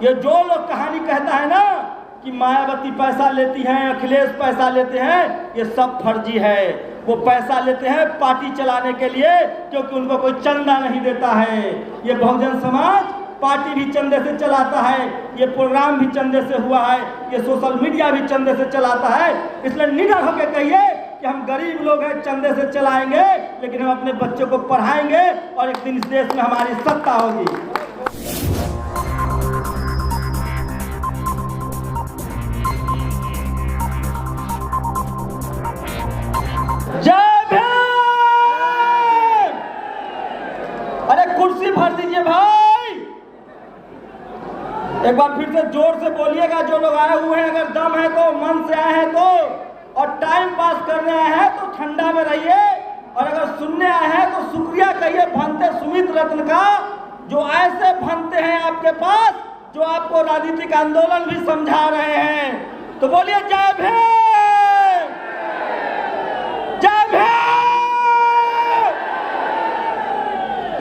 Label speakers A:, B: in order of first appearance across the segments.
A: ये जो लोग कहानी कहता है ना कि मायावती पैसा लेती हैं, अखिलेश पैसा लेते हैं, ये सब फर्जी है। वो पैसा लेते हैं पार्टी चलाने के लिए, क्योंकि उनको कोई चंदा नहीं देता है। ये बहुजन समाज पार्टी भी चंदे से चलाता है, ये प्रोग्राम भी चंदे से हुआ है, ये सोशल मीडिया भी चंदे से चलाता है। इसलिए निडर होकर कहिए कि हम गरीब लोग हैं, चंदे से चलाएंगे, लेकिन हम अपने बच्चों को पढ़ाएंगे और एक दिन इस देश में हमारी सत्ता होगी। जय भीम! अरे कुर्सी भर दीजिए भाई, एक बार फिर से जोर से बोलिएगा। जो लोग आए हुए हैं, अगर दम है तो, मन से आए हैं तो, और टाइम पास करने आए हैं तो ठंडा में रहिए, और अगर सुनने आए हैं तो शुक्रिया कहिए भंते सुमित रत्न का, जो ऐसे भंते हैं आपके पास, जो आपको राजनीतिक आंदोलन भी समझा रहे हैं। तो बोलिए जय भीम, जय भीम!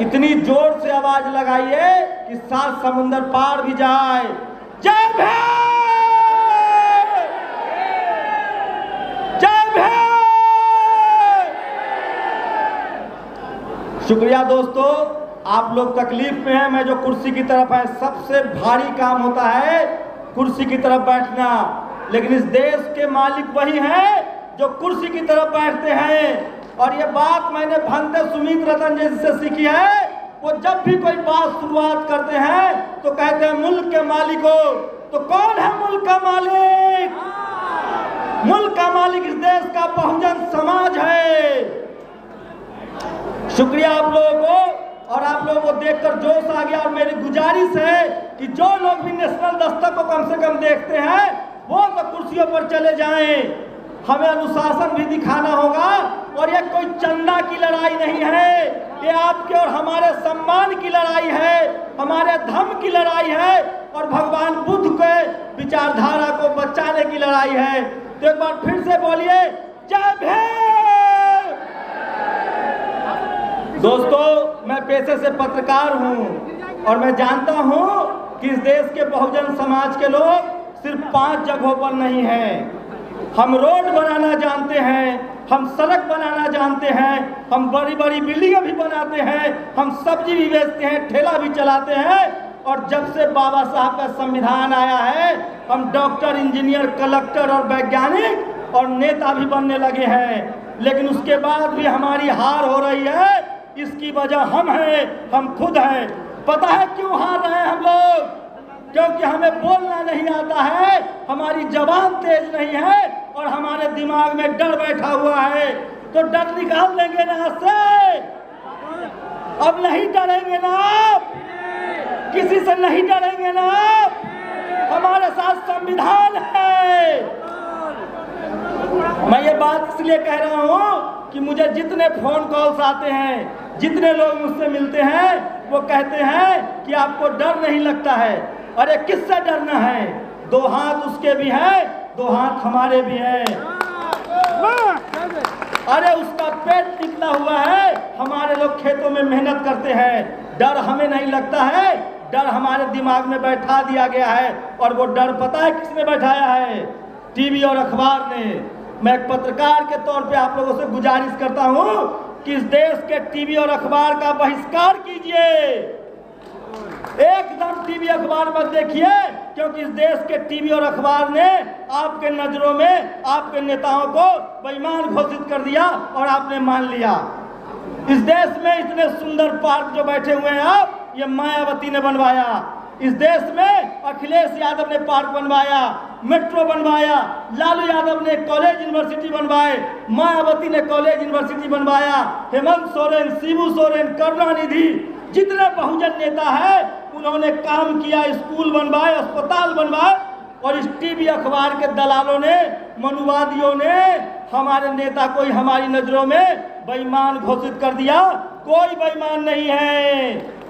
A: इतनी जोर से आवाज लगाइए कि सात समुंदर पार भी जाए। जय भीम, जय भीम! शुक्रिया दोस्तों, आप लोग तकलीफ में हैं। मैं जो कुर्सी की तरफ है, सबसे भारी काम होता है कुर्सी की तरफ बैठना, लेकिन इस देश के मालिक वही हैं जो कुर्सी की तरफ बैठते हैं। और ये बात मैंने भंते सुमित रतन जी से सीखी है। वो जब भी कोई बात शुरुआत करते हैं तो कहते हैं मुल्क के मालिकों। तो कौन है मुल्क का मालिक? मुल्क का मालिक इस देश का बहुजन समाज है। शुक्रिया आप लोगों को, और आप लोगों को देखकर जोश आ गया। और मेरी गुजारिश है कि जो लोग भी नेशनल दस्तक को कम से कम देखते हैं, वो तो कुर्सियों पर चले जाएं। हमें अनुशासन भी दिखाना होगा, और ये कोई चंदा की लड़ाई नहीं है, ये आपके और हमारे सम्मान की लड़ाई है, हमारे धर्म की लड़ाई है, और भगवान बुद्ध के विचारधारा को बचाने की लड़ाई है। तो एक बार फिर से बोलिए जय भीम! दोस्तों, मैं पेशे से पत्रकार हूं, और मैं जानता हूं कि इस देश के बहुजन समाज के लोग सिर्फ 5 जगहों पर नहीं हैं। हम रोड बनाना जानते हैं, हम सड़क बनाना जानते हैं, हम बड़ी बड़ी बिल्डिंगें भी बनाते हैं, हम सब्जी भी बेचते हैं, ठेला भी चलाते हैं। और जब से बाबा साहब का संविधान आया है, हम डॉक्टर, इंजीनियर, कलेक्टर और वैज्ञानिक और नेता भी बनने लगे हैं। लेकिन उसके बाद भी हमारी हार हो रही है। इसकी वजह हम हैं, हम खुद हैं। पता है क्यों हार रहे हैं हम लोग? क्योंकि हमें बोलना नहीं आता है, हमारी जबान तेज नहीं है, और हमारे दिमाग में डर बैठा हुआ है। तो डर निकाल देंगे ना से, अब नहीं डरेंगे ना आप, किसी से नहीं डरेंगे ना आप। हमारे साथ संविधान है। मैं ये बात इसलिए कह रहा हूँ कि मुझे जितने फोन कॉल्स आते हैं, जितने लोग मुझसे मिलते हैं, वो कहते हैं कि आपको डर नहीं लगता है। अरे किससे डरना है? 2 हाथ उसके भी हैं, 2 हाथ हमारे भी हैं। अरे उसका पेट निकला हुआ है, हमारे लोग खेतों में मेहनत करते हैं। डर हमें नहीं लगता है, डर हमारे दिमाग में बैठा दिया गया है। और वो डर पता है किसने बैठाया है? टीवी और अखबार ने। मैं एक पत्रकार के तौर पे आप लोगों से गुजारिश करता हूँ कि इस देश के टीवी और अखबार का बहिष्कार कीजिए। एकदम टीवी अखबार मत देखिए, क्योंकि इस देश के टीवी और अखबार ने आपके नजरों में आपके नेताओं को बेईमान घोषित कर दिया, और आपने मान लिया। इस देश में इतने सुंदर पार्क जो बैठे हुए हैं आप, ये मायावती ने बनवाया। इस देश में अखिलेश यादव ने पार्क बनवाया, मेट्रो बनवाया, लालू यादव ने कॉलेज यूनिवर्सिटी बनवाए, मायावती ने कॉलेज यूनिवर्सिटी बनवाया, हेमंत सोरेन, शिबू सोरेन, करुणानिधि, जितने बहुजन नेता है उन्होंने काम किया, स्कूल बनवाए, अस्पताल बनवाए। और इस टीवी अखबार के दलालों ने, मनुवादियों ने हमारे नेता को हमारी नजरों में बेईमान घोषित कर दिया। कोई बेईमान नहीं है,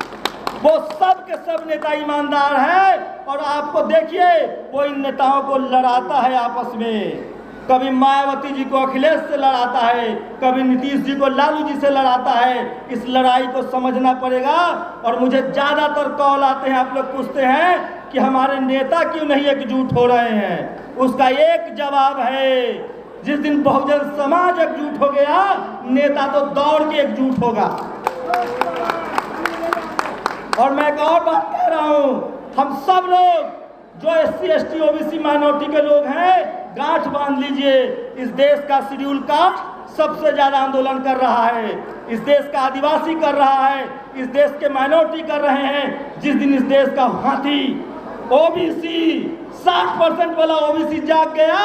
A: वो सब के सब नेता ईमानदार है। और आपको देखिए, वो इन नेताओं को लड़ाता है आपस में। कभी मायावती जी को अखिलेश से लड़ाता है, कभी नीतीश जी को लालू जी से लड़ाता है। इस लड़ाई को समझना पड़ेगा। और मुझे ज़्यादातर कॉल आते हैं, आप लोग पूछते हैं कि हमारे नेता क्यों नहीं एकजुट हो रहे हैं। उसका एक जवाब है, जिस दिन बहुजन समाज एकजुट हो गया, नेता तो दौड़ के एकजुट होगा। और मैं एक और बात कह रहा हूं, हम सब लोग जो SC ST OBC माइनॉरिटी के लोग हैं, गांठ बांध लीजिए। इस देश का शेड्यूल कास्ट सबसे ज्यादा आंदोलन कर रहा है, इस देश का आदिवासी कर रहा है, इस देश के माइनॉरिटी कर रहे हैं। जिस दिन इस देश का हाथी OBC 60% वाला OBC जाग गया,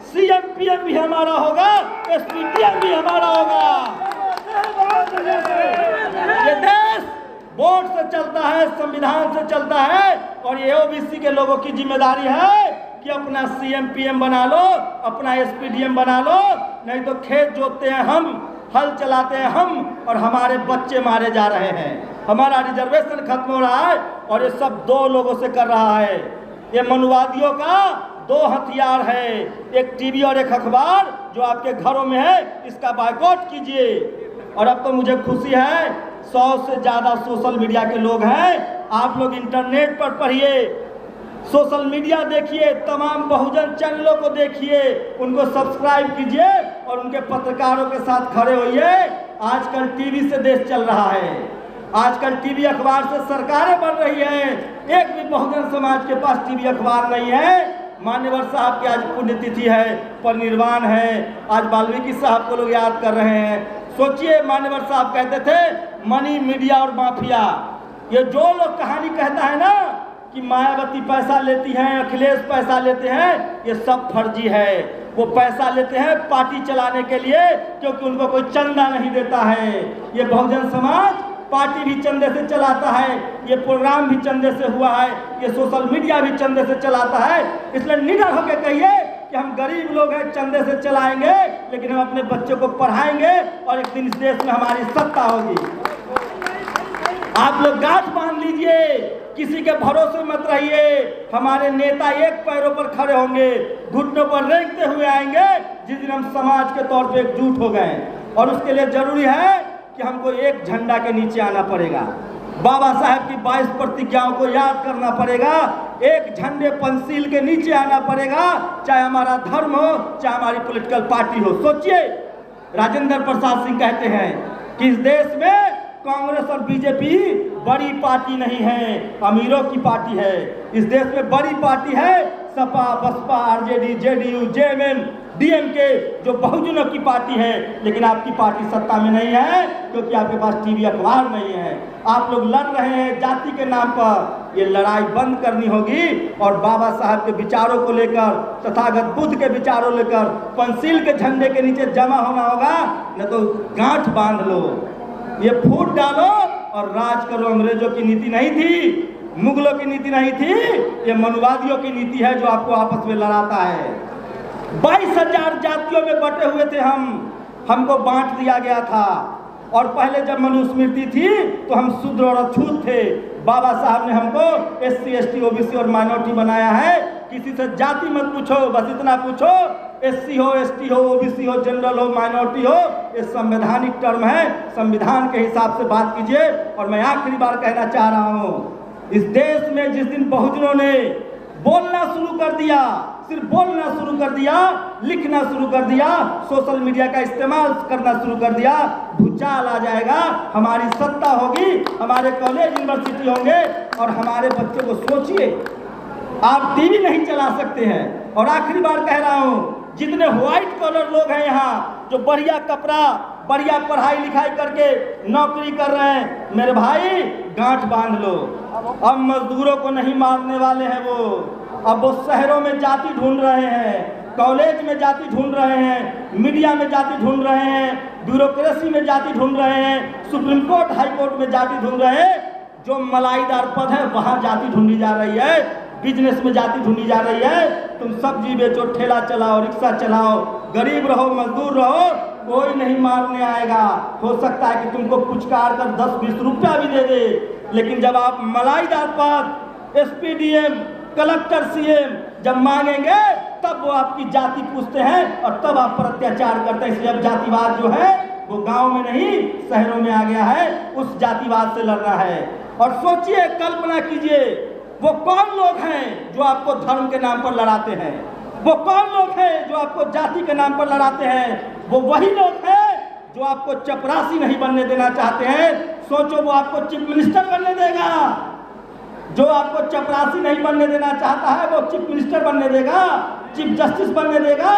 A: CM PM भी हमारा होगा, SP DM भी हमारा होगा। ये देश वोट से चलता है, संविधान से चलता है, और ये OBC के लोगों की जिम्मेदारी है कि अपना CM PM बना लो, अपना SP DM बना लो, नहीं तो खेत जोतते हैं हम, हल चलाते हैं हम, और हमारे बच्चे मारे जा रहे हैं, हमारा रिजर्वेशन खत्म हो रहा है। और ये सब दो लोगों से कर रहा है। ये मनुवादियों का दो हथियार है, एक टीवी और एक अखबार जो आपके घरों में है, इसका बायकॉट कीजिए। और अब तो मुझे खुशी है, 100 से ज़्यादा सोशल मीडिया के लोग हैं। आप लोग इंटरनेट पर पढ़िए, सोशल मीडिया देखिए, तमाम बहुजन चैनलों को देखिए, उनको सब्सक्राइब कीजिए और उनके पत्रकारों के साथ खड़े होइए। आजकल टीवी से देश चल रहा है, आजकल टीवी अखबार से सरकारें बन रही हैं। एक भी बहुजन समाज के पास टीवी अखबार नहीं है। मान्यवर साहब की आज पुण्यतिथि है, परिनिर्वाण है, आज वाल्मीकि साहब को लोग याद कर रहे हैं। सोचिए, मान्यवर साहब कहते थे मनी, मीडिया और माफिया। ये जो लोग कहानी कहता है ना कि मायावती पैसा लेती हैं, अखिलेश पैसा लेते हैं, ये सब फर्जी है। वो पैसा लेते हैं पार्टी चलाने के लिए, क्योंकि उनको कोई चंदा नहीं देता है। ये बहुजन समाज पार्टी भी चंदे से चलाता है, ये प्रोग्राम भी चंदे से हुआ है, ये सोशल मीडिया भी चंदे से चलाता है। इसलिए निडर होकर कहिए कि हम गरीब लोग हैं, चंदे से चलाएंगे, लेकिन हम अपने बच्चों को पढ़ाएंगे और एक दिन इस देश में हमारी सत्ता होगी। आप लोग गांठ बांध लीजिए, किसी के भरोसे मत रहिए। हमारे नेता एक पैरों पर खड़े होंगे, घुटनों पर रेंगते हुए आएंगे जिस दिन हम समाज के तौर पे एकजुट हो गए। और उसके लिए जरूरी है कि हमको एक झंडा के नीचे आना पड़ेगा, बाबा साहब की 22 प्रतिज्ञाओं को याद करना पड़ेगा, एक झंडे पंसील के नीचे आना पड़ेगा, चाहे हमारा धर्म हो, चाहे हमारी पॉलिटिकल पार्टी हो। सोचिए, राजेंद्र प्रसाद सिंह कहते हैं कि इस देश में कांग्रेस और बीजेपी बड़ी पार्टी नहीं है, अमीरों की पार्टी है। इस देश में बड़ी पार्टी है Sapa, Baspa, RJD, JDU, JMM, DMK, जो बहुजनों की पार्टी है। लेकिन आपकी पार्टी सत्ता में नहीं है, क्योंकि आपके पास टीवी अखबार नहीं है। आप लोग लड़ रहे हैं जाति के नाम पर। ये लड़ाई बंद करनी होगी और बाबा साहब के विचारों को लेकर, तथागत बुद्ध के विचारों लेकर पंसील के झंडे के नीचे जमा होना होगा, न तो गांठ बांध लो, ये फूट डालो और राज करो। अंग्रेजों की नीति नहीं थी, मुगलों की नीति नहीं थी, ये मनुवादियों की नीति है जो आपको आपस में लड़ाता है। 22,000 जातियों में बटे हुए थे हमको बांट दिया गया था। और पहले जब मनुस्मृति थी तो हम शूद्र और अछूत थे। बाबा साहब ने हमको SC ST OBC और माइनॉरिटी बनाया है। किसी से जाति मत पूछो, बस इतना पूछो, SC हो, ST हो, OBC हो, जनरल हो, माइनॉरिटी हो, ये संवैधानिक टर्म है। संविधान के हिसाब से बात कीजिए। और मैं आखिरी बार कहना चाह रहा हूँ, इस देश में जिस दिन बहुजनों ने बोलना शुरू कर दिया, सिर्फ बोलना शुरू कर दिया, लिखना शुरू कर दिया, सोशल मीडिया का इस्तेमाल करना शुरू कर दिया, भूचाल आ जाएगा। हमारी सत्ता होगी, हमारे कॉलेज यूनिवर्सिटी होंगे और हमारे बच्चों को सोचिए, आप टीवी नहीं चला सकते हैं। और आखिरी बार कह रहा हूँ, जितने व्हाइट कॉलर लोग हैं यहाँ, जो बढ़िया कपड़ा, बढ़िया पढ़ाई लिखाई करके नौकरी कर रहे हैं, मेरे भाई गांठ बांध लो। अब मजदूरों को नहीं मारने वाले हैं वो। अब वो शहरों में जाति ढूंढ रहे हैं, कॉलेज में जाति ढूंढ रहे हैं, मीडिया में जाति ढूंढ रहे हैं, ब्यूरोक्रेसी में जाति ढूंढ रहे हैं, सुप्रीम कोर्ट, हाई कोर्ट में जाति ढूंढ रहे हैं। जो मलाईदार पद है वहाँ जाति ढूंढी जा रही है, बिजनेस में जाति ढूंढी जा रही है। तुम सब्जी बेचो, ठेला चलाओ, रिक्शा चलाओ, गरीब रहो, मजदूर रहो, कोई नहीं मारने आएगा। हो सकता है कि तुमको पुचकार कर 10-20 रुपया भी दे दे, लेकिन जब आप मलाईदार पद, SPDM, कलेक्टर, CM जब मांगेंगे, तब वो आपकी जाति पूछते हैं और तब आप पर अत्याचार करते हैं। इसलिए अब जातिवाद जो है वो गांव में नहीं, शहरों में आ गया है। उस जातिवाद से लड़ना है। और सोचिए, कल्पना कीजिए, वो कौन लोग हैं जो आपको धर्म के नाम पर लड़ाते हैं? वो कौन लोग हैं जो आपको जाति के नाम पर लड़ाते हैं? वो वही लोग हैं जो आपको चपरासी नहीं बनने देना चाहते हैं। सोचो, वो आपको चीफ मिनिस्टर बनने देगा? जो आपको चपरासी नहीं बनने देना चाहता है वो चीफ मिनिस्टर बनने देगा, चीफ जस्टिस बनने देगा?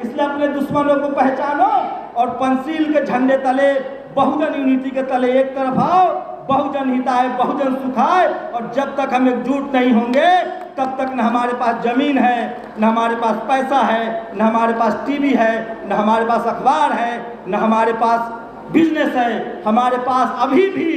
A: इसलिए अपने दुश्मनों को पहचानो और पंचशील के झंडे तले, बहुजन यूनिटी के तले एक तरफ आओ। बहुजन हिताय बहुजन सुखाय। और जब तक हम एकजुट नहीं होंगे तब तक न हमारे पास जमीन है, न हमारे पास पैसा है, न हमारे पास टीवी है, न हमारे पास अखबार है, न हमारे पास बिजनेस है। हमारे पास अभी भी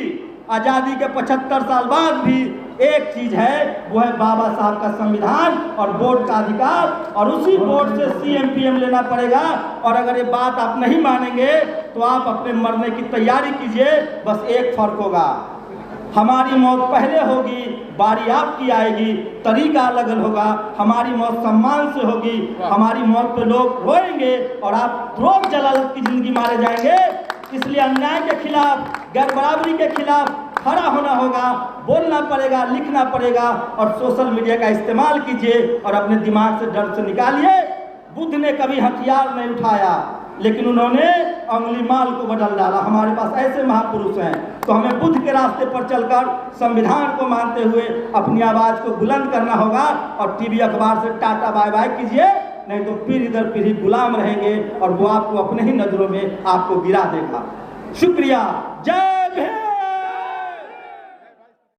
A: आज़ादी के 75 साल बाद भी एक चीज है, वो है बाबा साहब का संविधान और वोट का अधिकार। और उसी वोट से CM-PM लेना पड़ेगा। और अगर ये बात आप नहीं मानेंगे तो आप अपने मरने की तैयारी कीजिए। बस एक फर्क होगा, हमारी मौत पहले होगी, बारी आपकी आएगी, तरीका अलग होगा। हमारी मौत सम्मान से होगी, हमारी मौत पे लोग रोएंगे और आप रोक जलालत की जिंदगी मारे जाएंगे। इसलिए अन्याय के खिलाफ, गैर बराबरी के खिलाफ खड़ा होना होगा, बोलना पड़ेगा, लिखना पड़ेगा। और सोशल मीडिया का इस्तेमाल कीजिए और अपने दिमाग से डर से निकालिए। बुद्ध ने कभी हथियार नहीं उठाया, लेकिन उन्होंने अंगुली माल को बदल डाला। हमारे पास ऐसे महापुरुष हैं, तो हमें बुद्ध के रास्ते पर चलकर संविधान को मानते हुए अपनी आवाज को बुलंद करना होगा। और टीवी अखबार से टाटा बाय बाय कीजिए, नहीं तो पीढ़ी दर पीढ़ी गुलाम रहेंगे और वो आपको अपने ही नजरों में आपको गिरा देगा। शुक्रिया। जय